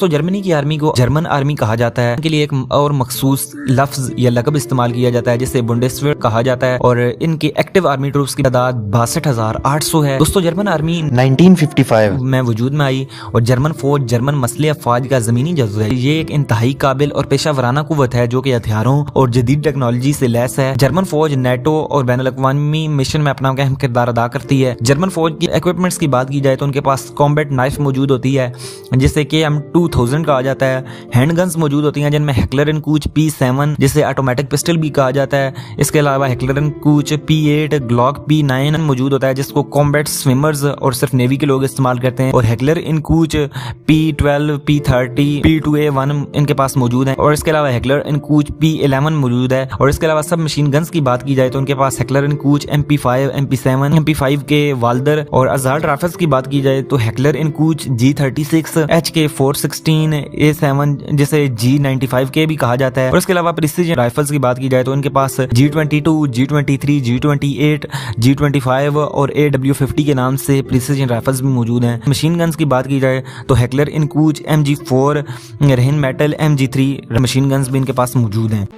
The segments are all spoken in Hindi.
दोस्तों जर्मनी की आर्मी को जर्मन आर्मी कहा जाता है। इनके लिए एक और मखसूस लफ्ज या लकब इस्तेमाल किया जाता है जिसे बुंडेसवेर कहा जाता है और इनकी एक्टिव आर्मी ट्रूप्स की तादाद 62,800 है। दोस्तों जर्मन आर्मी 1955 में वजूद में आई और जर्मन फौज जर्मन मसले अफवाज का जमीनी जज्बा है। ये एक इंतहाई काबिल और पेशा वराना कुव्वत है जो कि हथियारों और जदीद टेक्नोलॉजी से लैस है। जर्मन फौज नेटो और बैनुल अक़वामी मिशन में अपना अहम किरदार अदा करती है। जर्मन फौज की इक्विपमेंट्स की बात की जाए तो उनके पास कॉम्बैट नाइफ मौजूद होती है जिसे KM-2000 कहा जाता है। हैंडगन्स मौजूद होती हैं जिनमें हेकलर एंड कूच P7 जिसे ऑटोमेटिक पिस्टल भी कहा जाता है। इसके अलावा heckler and Cooch P8 Glock P9 मौजूद होता है जिसको कॉम्बैट स्विमर्स और सिर्फ नेवी के लोग इस्तेमाल करते हैं। और heckler and Cooch P12 P30 P2A1 इनके पास मौजूद है। और इसके अलावा हेकलर एंड कूच P11 मौजूद है। और इसके अलावा सब मशीन गन्स की बात की जाए तो उनके पास heckler and Cooch MP5 MP7 MP5 के वाल्डर और अजाल्ट राइफल्स की बात की जाए तो Heckler and Cooch G36 HK416 A7 जिसे G95 के भी कहा जाता है। और इसके अलावा प्रिसीजन राइफल्स की बात की जाए तो उनके पास G22 G23 G28 G25 और AW50 के नाम से प्रिसीजन राइफल्स भी मौजूद हैं। मशीन गन्स की बात की जाए तो Heckler and Koch MG4 Rheinmetall MG3 machine guns भी इनके पास मौजूद हैं।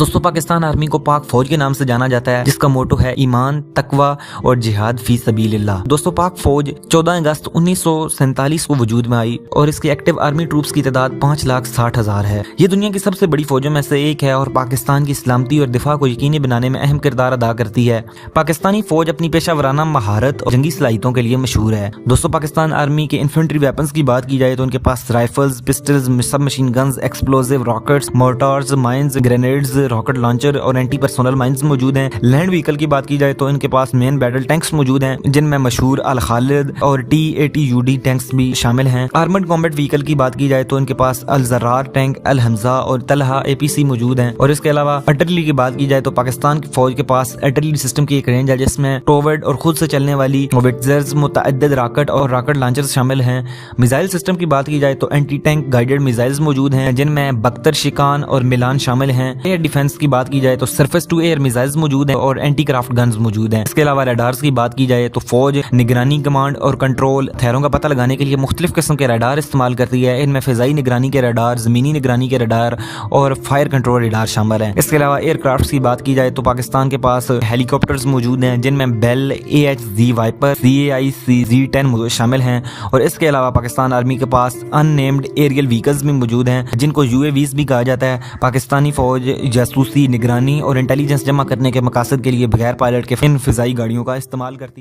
दोस्तों पाकिस्तान आर्मी को पाक फौज के नाम से जाना जाता है जिसका मोटो है ईमान तकवा और जिहाद फी सबीलिल्लाह। दोस्तों पाक फौज 14 अगस्त 1947 को वजूद में आई और इसकी एक्टिव आर्मी ट्रूप्स की तादाद 5,60,000 है। ये दुनिया की सबसे बड़ी फौजों में से एक है और पाकिस्तान की सलामती और दिफा को यकीनी बनाने में अहम किरदार अदा करती है। पाकिस्तानी फौज अपनी पेशा वराना महारत और जंगी सलाहियतों के लिए मशहूर है। दोस्तों पाकिस्तान आर्मी के इन्फेंट्री वेपन्स की बात की जाए तो उनके पास राइफल्स पिस्टल्स सब machine guns explosive rockets मोर्टार्स mines grenades rocket launcher और एंटी पर्सनल माइंस मौजूद हैं। लैंड व्हीकल की बात की जाए तो इनके पास मेन बैटल टैंक्स मौजूद हैं जिनमें मशहूर अल खालिद और T-80UD टैंक्स भी शामिल हैं। आर्मर्ड कॉम्बैट व्हीकल की बात की जाए तो इनके पास अल जर्रार टैंक अल हमजा और तलहा APC मौजूद हैं। और इसके अलावा आर्टिलरी की बात की जाए तो पाकिस्तान की फौज के पास आर्टिलरी सिस्टम की एक रेंज है जिसमें टोवर्ड और खुद से चलने वाली होविट्जर्स मुतअद्दिद रॉकेट और रॉकेट लॉन्चर्स शामिल हैं। मिसाइल सिस्टम की बात की जाए तो एंटी टैंक गाइडेड मिसाइल्स मौजूद हैं जिनमें बख्तर शिकान और मिलान शामिल हैं। एयर डिफेंस की बात की जाए तो सरफेस टू एयर मिसाइल्स मौजूद हैं और एंटी क्राफ्ट गन्स मौजूद हैं। इसके अलावा रडार्स की बात की जाए तो फौज निगरानी कमांड और कंट्रोल हथियारों का पता लगाने के लिए मुख्तलिफ किस्म के रडार इस्तेमाल करती है। इनमें फिजाई निगरानी के रडार जमीनी निगरानी के रडार और फायर कंट्रोल रडार शामिल हैं। इसके अलावा एयरक्राफ्ट की बात की जाए तो पाकिस्तान के पास हेलीकॉप्टर्स मौजूद हैं जिनमें बेल AHZ वाइपर CAIC-10 शामिल हैं। और इसके अलावा पाकिस्तान आर्मी के पास अननेम्ड एरियल व्हीकल्स भी मौजूद हैं जिनको UAVs भी कहा जाता है। पाकिस्तानी फौज जासूसी निगरानी और इंटेलिजेंस जमा करने के मकसद के लिए बगैर पायलट के इन फिजाई गाड़ियों का इस्तेमाल करती है।